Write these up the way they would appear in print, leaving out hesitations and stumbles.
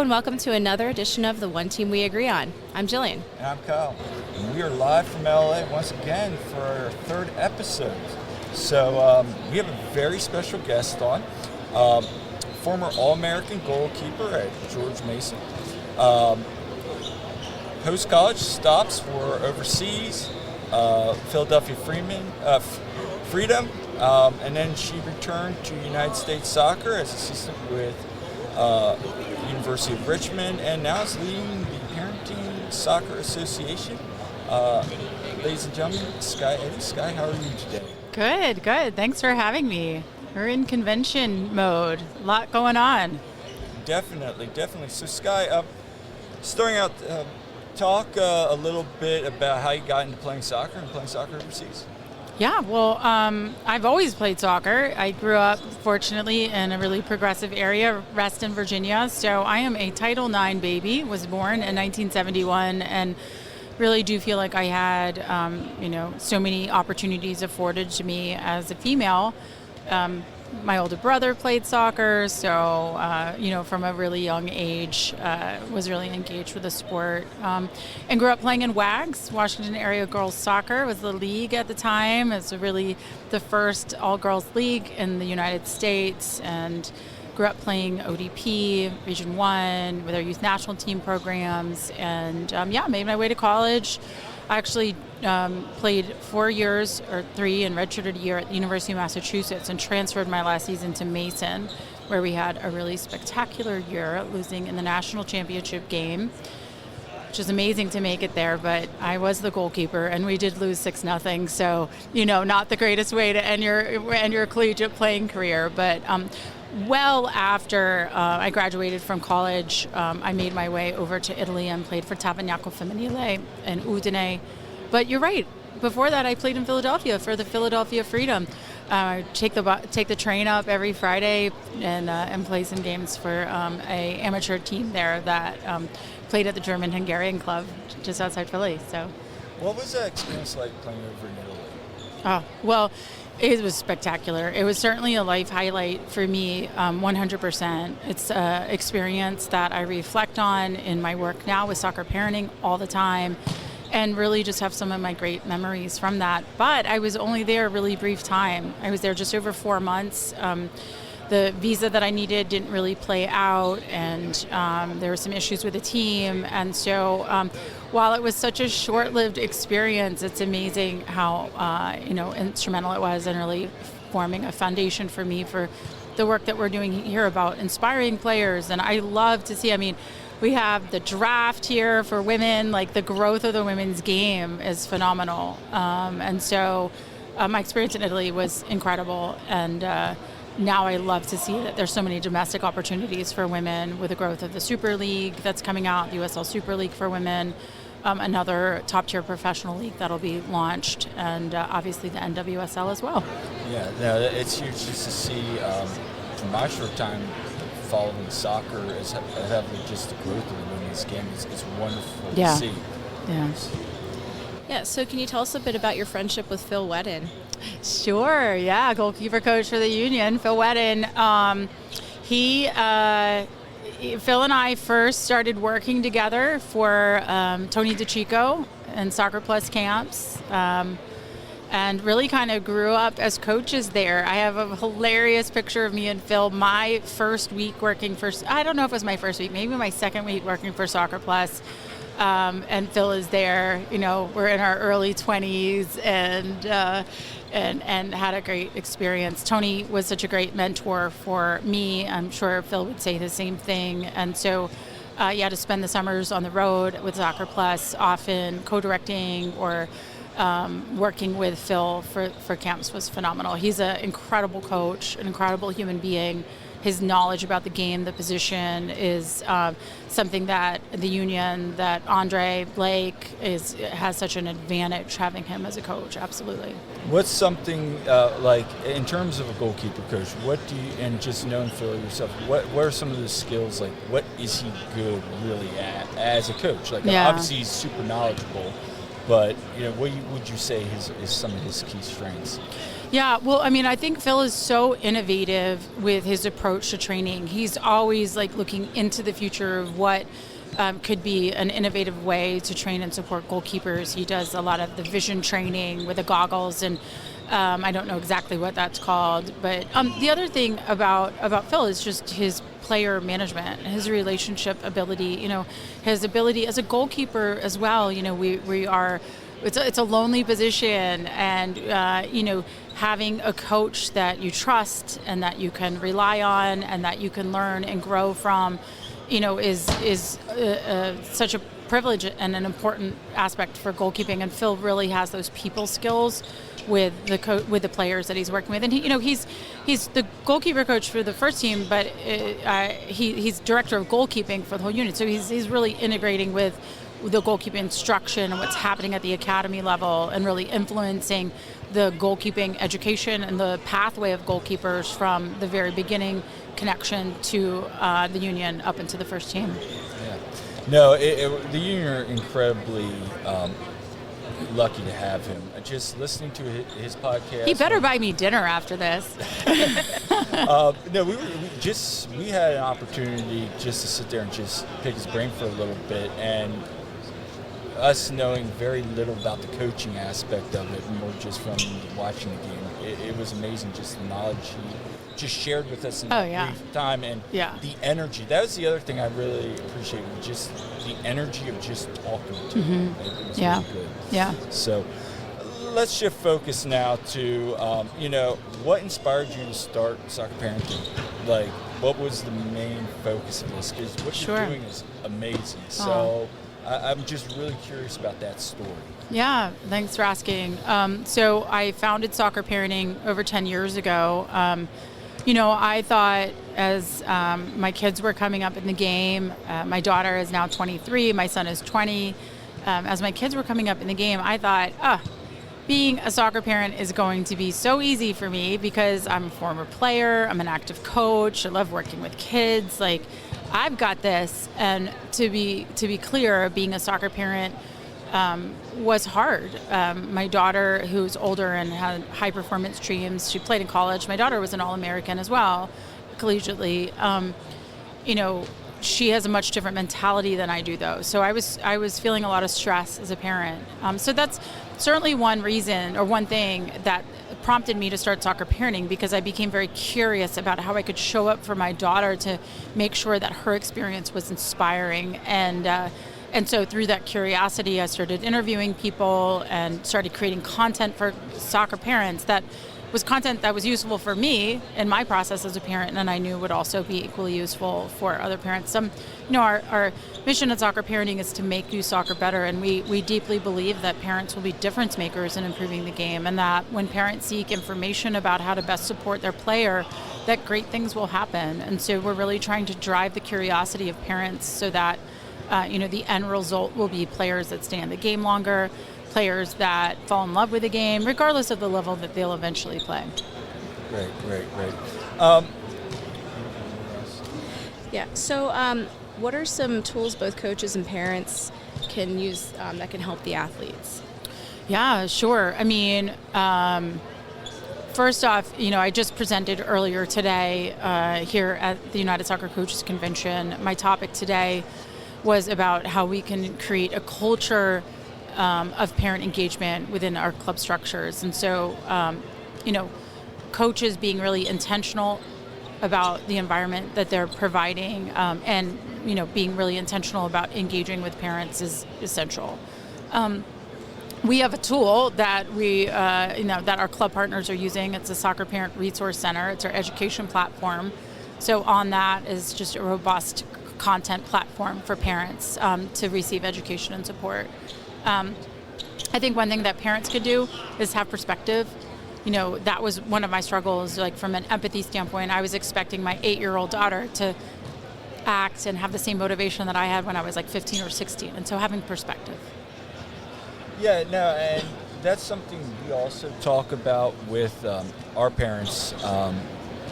and welcome to another edition of the One Team We Agree On. I'm Jillian. And I'm Kyle. And we are live from LA once again for our third episode. So we have a very special guest on, former All-American goalkeeper at George Mason. Post-college stops were overseas, Philadelphia Freedom, and then she returned to United States Soccer as assistant with University of Richmond, and now is leading the Parenting Soccer Association. Ladies and gentlemen, Skye Eddy. Skye, how are you today? Good. Thanks for having me. We're in convention mode. A lot going on. Definitely. So Skye, starting out, talk a little bit about how you got into playing soccer and playing soccer overseas. Yeah, well, I've always played soccer. I grew up, fortunately, in a really progressive area, Reston, Virginia. So I am a Title IX baby, was born in 1971, and really do feel like I had, so many opportunities afforded to me as a female. My older brother played soccer, so, from a really young age, was really engaged with the sport. And grew up playing in WAGS, Washington Area Girls Soccer, was the league at the time. It was really the first all-girls league in the United States, and grew up playing ODP, Region 1, with our youth national team programs, and made my way to college. I actually played 4 years or 3 and redshirted a year at the University of Massachusetts and transferred my last season to Mason, where we had a really spectacular year, losing in the national championship game, which is amazing to make it there, but I was the goalkeeper and we did lose 6-0, so not the greatest way to end your collegiate playing career. But well after I graduated from college, I made my way over to Italy and played for Tavagnacco Femminile and Udine. But you're right. Before that, I played in Philadelphia for the Philadelphia Freedom. Take the train up every Friday and play some games for a amateur team there that played at the German-Hungarian club just outside Philly. So, what was that experience like playing over in Italy? Oh, well, it was spectacular. It was certainly a life highlight for me, 100%. It's an experience that I reflect on in my work now with soccer parenting all the time, and really just have some of my great memories from that. But I was only there a really brief time. I was there just over 4 months. The visa that I needed didn't really play out, and there were some issues with the team. And so while it was such a short-lived experience, it's amazing how instrumental it was in really forming a foundation for me for the work that we're doing here about inspiring players. And I love to see, we have the draft here for women, like the growth of the women's game is phenomenal. And so my experience in Italy was incredible, and now I love to see that there's so many domestic opportunities for women with the growth of the Super League that's coming out, the USL Super League for women, another top-tier professional league that'll be launched, and obviously the NWSL as well. Yeah, no, it's huge just to see, from my short time following soccer, as heavily just the growth of the women's game. It's wonderful to see. Yeah, so can you tell us a bit about your friendship with Phil Wedden? Sure, yeah, goalkeeper coach for the Union, Phil Wedden. Phil and I first started working together for Tony DeCicco and Soccer Plus camps, and really kind of grew up as coaches there. I have a hilarious picture of me and Phil my first week working for, I don't know if it was my first week, maybe my second week working for Soccer Plus. And Phil is there, we're in our early 20s and had a great experience. Tony was such a great mentor for me. I'm sure Phil would say the same thing. And so, to spend the summers on the road with Soccer Plus, often co-directing or working with Phil for camps was phenomenal. He's an incredible coach, an incredible human being. His knowledge about the game, the position, is something that the Union, that Andre Blake has such an advantage having him as a coach. Absolutely. What's something like in terms of a goalkeeper coach? What do you, and just knowing Phil yourself, what are some of the skills? Like, what is he good really at as a coach? Like, obviously he's super knowledgeable, But what would you say is some of his key strengths? Yeah, well, I mean, I think Phil is so innovative with his approach to training. He's always looking into the future of what could be an innovative way to train and support goalkeepers. He does a lot of the vision training with the goggles, and I don't know exactly what that's called. But the other thing about Phil is just his player management, his relationship ability, his ability as a goalkeeper as well. We are, it's a lonely position, and having a coach that you trust and that you can rely on and that you can learn and grow from, is such a privilege and an important aspect for goalkeeping. And Phil really has those people skills with the players that he's working with. And he's the goalkeeper coach for the first team, but he's director of goalkeeping for the whole unit. So he's really integrating with the goalkeeping instruction and what's happening at the academy level, and really influencing the goalkeeping education and the pathway of goalkeepers from the very beginning connection to the union up into the first team. Yeah. No, the union are incredibly lucky to have him. Just listening to his podcast. He better buy me dinner after this. No, we had an opportunity just to sit there and just pick his brain for a little bit, and us knowing very little about the coaching aspect of it, more just from watching the game. It was amazing, just the knowledge he just shared with us in that brief time, and the energy. That was the other thing I really appreciated, just the energy of just talking to him. It was really good. Yeah. So let's shift focus now to, what inspired you to start soccer parenting? What was the main focus of this? Because what you're doing is amazing. So I'm just really curious about that story. Yeah, thanks for asking. So I founded Soccer Parenting over 10 years ago. I thought as my kids were coming up in the game, my daughter is now 23, my son is 20. As my kids were coming up in the game, I thought, being a soccer parent is going to be so easy for me because I'm a former player, I'm an active coach, I love working with kids. I've got this. And to be clear, being a soccer parent was hard. My daughter, who's older and had high performance dreams, she played in college. My daughter was an All-American as well, collegiately. She has a much different mentality than I do, though. So I was feeling a lot of stress as a parent. So that's certainly one reason, or one thing that prompted me to start Soccer Parenting, because I became very curious about how I could show up for my daughter to make sure that her experience was inspiring. And so through that curiosity, I started interviewing people and started creating content for soccer parents that was content that was useful for me in my process as a parent, and I knew would also be equally useful for other parents. Our mission at Soccer Parenting is to make youth soccer better, and we deeply believe that parents will be difference makers in improving the game, and that when parents seek information about how to best support their player, that great things will happen. And so we're really trying to drive the curiosity of parents so that the end result will be players that stay in the game longer, players that fall in love with the game, regardless of the level that they'll eventually play. Great. Yeah, so what are some tools both coaches and parents can use that can help the athletes? Yeah, sure. I mean, first off, I just presented earlier today here at the United Soccer Coaches Convention. My topic today was about how we can create a culture of parent engagement within our club structures. And so, coaches being really intentional about the environment that they're providing, and being really intentional about engaging with parents is essential. We have a tool that that our club partners are using. It's a Soccer Parent Resource Center. It's our education platform. So on that is just a robust content platform for parents to receive education and support. I think one thing that parents could do is have perspective. That was one of my struggles, from an empathy standpoint. I was expecting my 8-year-old daughter to act and have the same motivation that I had when I was 15 or 16. And so having perspective. Yeah, no, and that's something we also talk about with our parents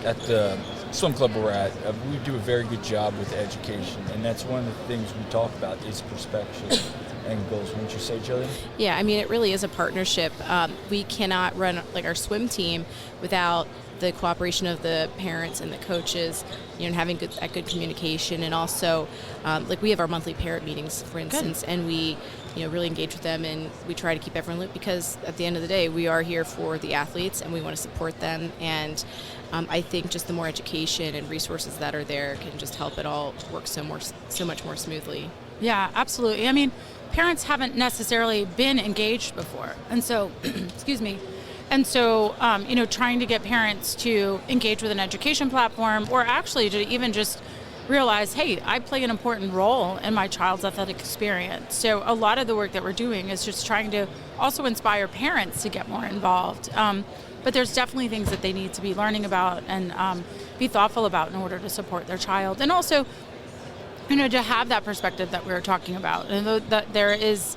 at the swim club we're at. We do a very good job with education, and that's one of the things we talk about is perspective. end goals, wouldn't you say, Jillian? Yeah, I mean, it really is a partnership. We cannot run like our swim team without the cooperation of the parents and the coaches, and having good communication, and also like we have our monthly parent meetings, for instance, and we really engage with them, and we try to keep everyone lit, because at the end of the day we are here for the athletes and we want to support them, and I think just the more education and resources that are there can just help it all work so much more smoothly. Yeah, absolutely. I mean, parents haven't necessarily been engaged before, and so excuse me. And so, trying to get parents to engage with an education platform, or actually to even just realize, hey, I play an important role in my child's athletic experience. So a lot of the work that we're doing is just trying to also inspire parents to get more involved. But there's definitely things that they need to be learning about and be thoughtful about in order to support their child. And also, to have that perspective that we were talking about, and that there is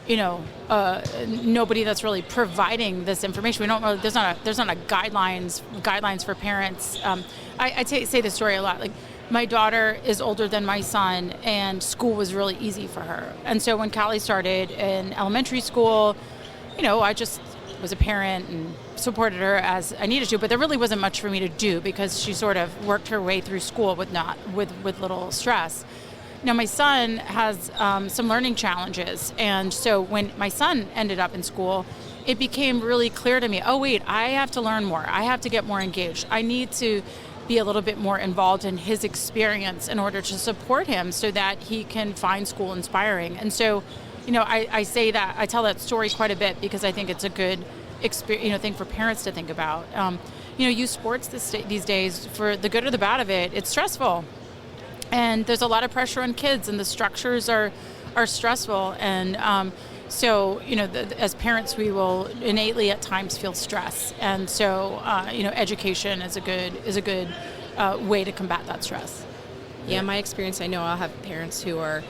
nobody that's really providing this information. We don't know. There's not a guidelines for parents. I say this story a lot. Like, my daughter is older than my son, and school was really easy for her. And so when Callie started in elementary school, I just was a parent and supported her as I needed to. But there really wasn't much for me to do, because she sort of worked her way through school with little stress. Now, my son has some learning challenges, and so when my son ended up in school, it became really clear to me, oh wait, I have to learn more. I have to get more engaged. I need to be a little bit more involved in his experience in order to support him so that he can find school inspiring. And so, I say that, I tell that story quite a bit, because I think it's a good thing for parents to think about. Youth sports these days, for the good or the bad of it, it's stressful. And there's a lot of pressure on kids, and the structures are stressful. And so, as parents, we will innately at times feel stress. And so, education is a good way to combat that stress. Yeah, my experience, I know I'll have parents who are,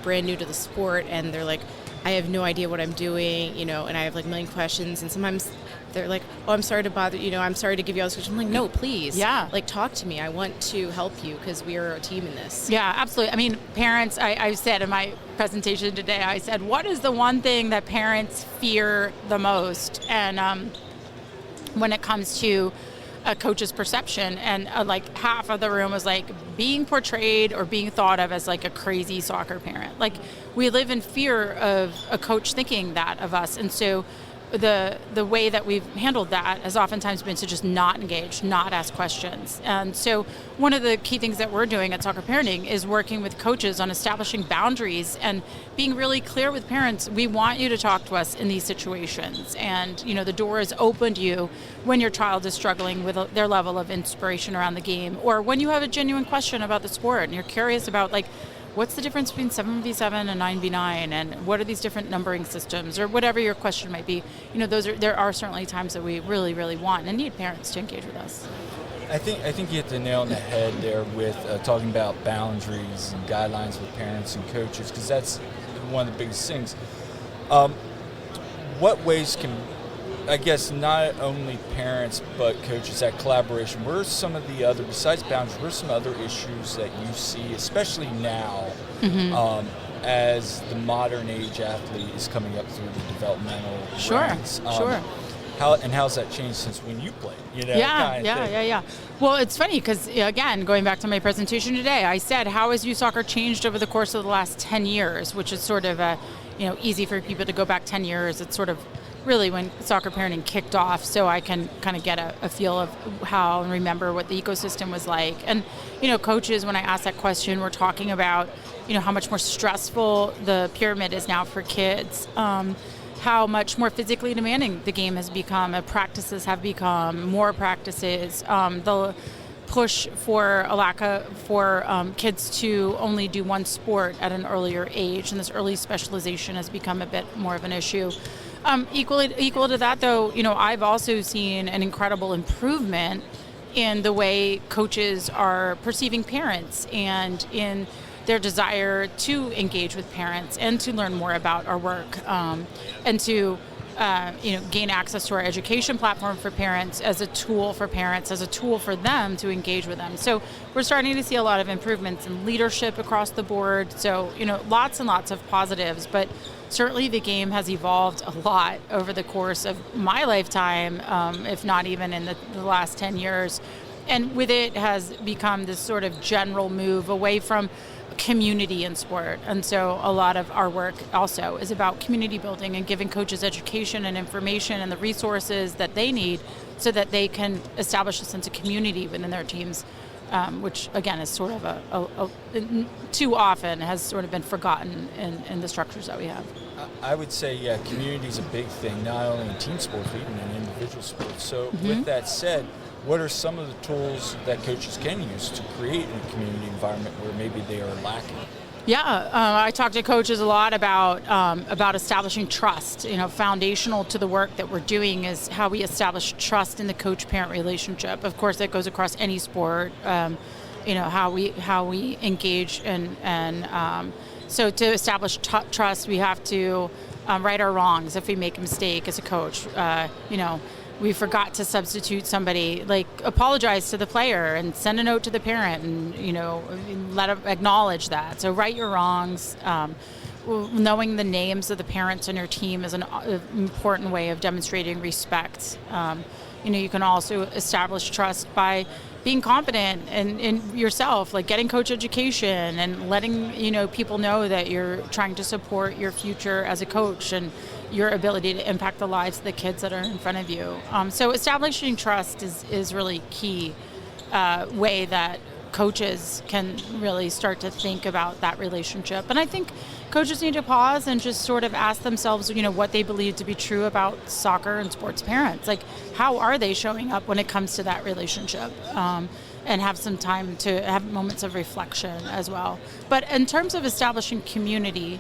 brand new to the sport, and they're like, I have no idea what I'm doing, and I have like a million questions, and sometimes they're like, oh, I'm sorry to bother, I'm sorry to give you all this question. I'm like, no, please. Yeah. Like, talk to me. I want to help you, because we are a team in this. Yeah, absolutely. I mean, parents, I said in my presentation today, I said, what is the one thing that parents fear the most? And when it comes to a coach's perception, and like half of the room was like being portrayed or being thought of as like a crazy soccer parent. Like, we live in fear of a coach thinking that of us. And so the way that we've handled that has oftentimes been to just not engage, not ask questions. And so one of the key things that we're doing at Soccer Parenting is working with coaches on establishing boundaries and being really clear with parents. We want you to talk to us in these situations. And, the door is open to you when your child is struggling with their level of inspiration around the game, or when you have a genuine question about the sport and you're curious about, like, what's the difference between 7v7 and 9v9, and what are these different numbering systems, or whatever your question might be. There are certainly times that we really, really want and need parents to engage with us. I think you hit the nail on the head there with talking about boundaries and guidelines with parents and coaches, because that's one of the biggest things. What ways can, I guess, not only parents but coaches, that collaboration, what are some of the other, besides boundaries, what are some other issues that you see, especially now, as the modern age athlete is coming up through the developmental ranks? Sure. How's that changed since when you played? Yeah. Well, it's funny because, again, going back to my presentation today, I said, how has youth soccer changed over the course of the last 10 years, which is sort of easy for people to go back 10 years. It's sort of really when Soccer Parenting kicked off, so I can kind of get a feel of how and remember what the ecosystem was like. And, coaches, when I asked that question, we're talking about, how much more stressful the pyramid is now for kids, how much more physically demanding the game has become, practices have become, more practices, the push for kids to only do one sport at an earlier age, and this early specialization has become a bit more of an issue. Equal to that, though, I've also seen an incredible improvement in the way coaches are perceiving parents and in their desire to engage with parents and to learn more about our work, and to gain access to our education platform for parents as a tool for parents, as a tool for them to engage with them. So we're starting to see a lot of improvements in leadership across the board. So, lots and lots of positives, but certainly the game has evolved a lot over the course of my lifetime, if not even in the last 10 years. And with it has become this sort of general move away from community in sport. And so a lot of our work also is about community building and giving coaches education and information and the resources that they need so that they can establish a sense of community within their teams, which again is sort of too often has sort of been forgotten in the structures that we have. I would say, community is a big thing, not only in team sports, but even in individual sports. So with that said, what are some of the tools that coaches can use to create a community environment where maybe they are lacking? Yeah, I talk to coaches a lot about establishing trust. Foundational to the work that we're doing is how we establish trust in the coach-parent relationship. Of course, that goes across any sport. How we engage and so to establish trust, we have to right our wrongs if we make a mistake as a coach. We forgot to substitute somebody, apologize to the player and send a note to the parent and, let them acknowledge that. So right your wrongs. Knowing the names of the parents on your team is an important way of demonstrating respect. You can also establish trust by being confident in yourself, like getting coach education and letting people know that you're trying to support your future as a coach and your ability to impact the lives of the kids that are in front of you. So establishing trust is really key way that coaches can really start to think about that relationship. And I think coaches need to pause and just sort of ask themselves, what they believe to be true about soccer and sports parents. Like, how are they showing up when it comes to that relationship? And have some time to have moments of reflection as well. But in terms of establishing community,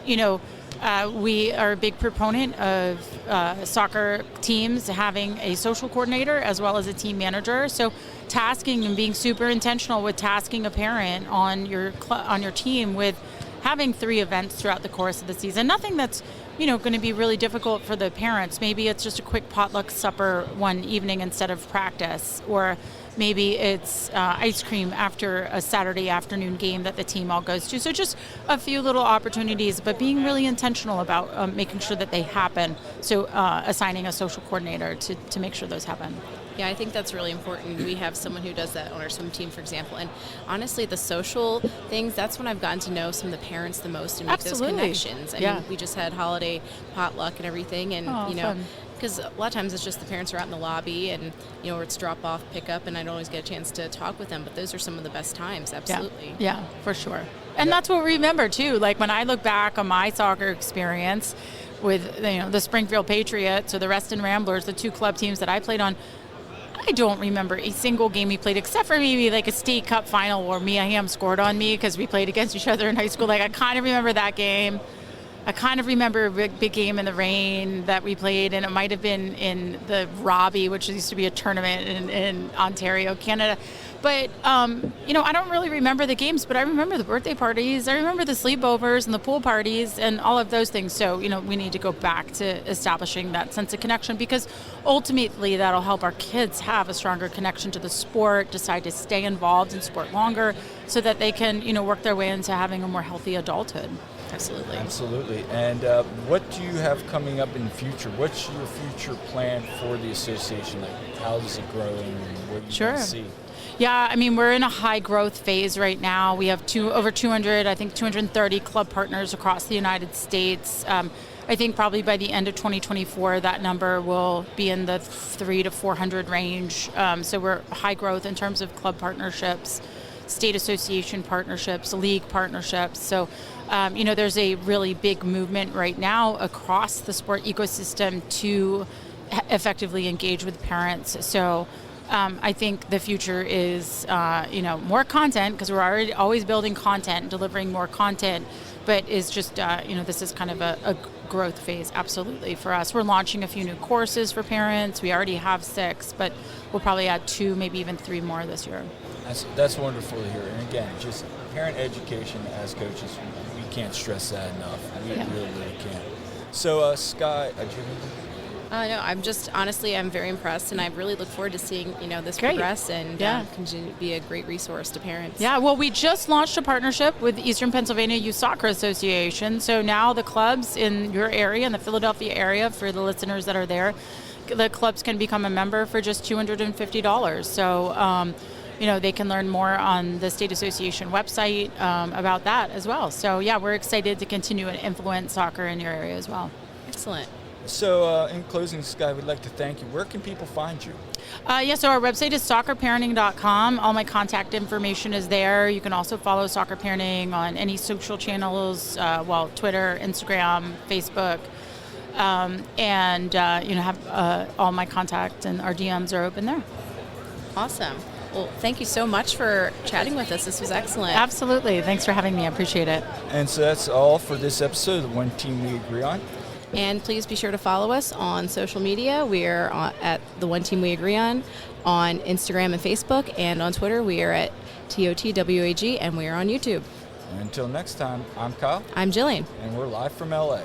we are a big proponent of soccer teams having a social coordinator as well as a team manager. So tasking and being super intentional with tasking a parent on your team with having 3 events throughout the course of the season. Nothing that's going to be really difficult for the parents. Maybe it's just a quick potluck supper one evening instead of practice, or maybe it's ice cream after a Saturday afternoon game that the team all goes to. So just a few little opportunities, but being really intentional about making sure that they happen. So assigning a social coordinator to make sure those happen. Yeah, I think that's really important. We have someone who does that on our swim team, for example. And honestly, the social things, that's when I've gotten to know some of the parents the most and make those connections. I mean, we just had holiday potluck and everything. And, fun. Because a lot of times it's just the parents are out in the lobby and, or it's drop off, pick up, and I don't always get a chance to talk with them. But those are some of the best times, absolutely. Yeah, for sure. And that's what we remember, too. Like, when I look back on my soccer experience with, the Springfield Patriots or the Reston Ramblers, the 2 club teams that I played on, I don't remember a single game we played except for maybe like a state cup final where Mia Hamm scored on me because we played against each other in high school. Like, I kind of remember that game. I kind of remember a big game in the rain that we played, and it might have been in the Robbie, which used to be a tournament in Ontario, Canada. But, I don't really remember the games, but I remember the birthday parties. I remember the sleepovers and the pool parties and all of those things. So, we need to go back to establishing that sense of connection, because ultimately that'll help our kids have a stronger connection to the sport, decide to stay involved in sport longer so that they can, work their way into having a more healthy adulthood. Absolutely. Absolutely. And what do you have coming up in the future? What's your future plan for the association? Like, how is it growing and what do you want to see? Yeah, I mean, we're in a high growth phase right now. We have over 230 club partners across the United States. I think probably by the end of 2024, that number will be in the 300 to 400 range. So we're high growth in terms of club partnerships, state association partnerships, league partnerships. So, there's a really big movement right now across the sport ecosystem to effectively engage with parents. So I think the future is, more content, because we're always building content, delivering more content, but is just, this is kind of a growth phase, absolutely, for us. We're launching a few new courses for parents. We already have 6, but we'll probably add 2, maybe even 3 more this year. That's wonderful to hear. And again, just parent education as coaches, we can't stress that enough. We really can't. So, Skye, No, I'm just honestly, I'm very impressed, and I really look forward to seeing this Great. progress and Yeah. continue to be a great resource to parents. Yeah, well, we just launched a partnership with the Eastern Pennsylvania Youth Soccer Association. So now the clubs in your area, in the Philadelphia area, for the listeners that are there, the clubs can become a member for just $250. So, they can learn more on the State Association website about that as well. So, yeah, we're excited to continue and influence soccer in your area as well. Excellent. So, in closing, Skye, we'd like to thank you. Where can people find you? So our website is soccerparenting.com. All my contact information is there. You can also follow Soccer Parenting on any social channels, Twitter, Instagram, Facebook, and have all my contact, and our DMs are open there. Awesome. Well, thank you so much for chatting with us. This was excellent. Absolutely. Thanks for having me. I appreciate it. And so that's all for this episode of the One Team We Agree On. And please be sure to follow us on social media. We are at the One Team We Agree On Instagram and Facebook, and on Twitter we are at TOTWAG, and we are on YouTube. And until next time, I'm Kyle. I'm Jillian. And we're live from LA.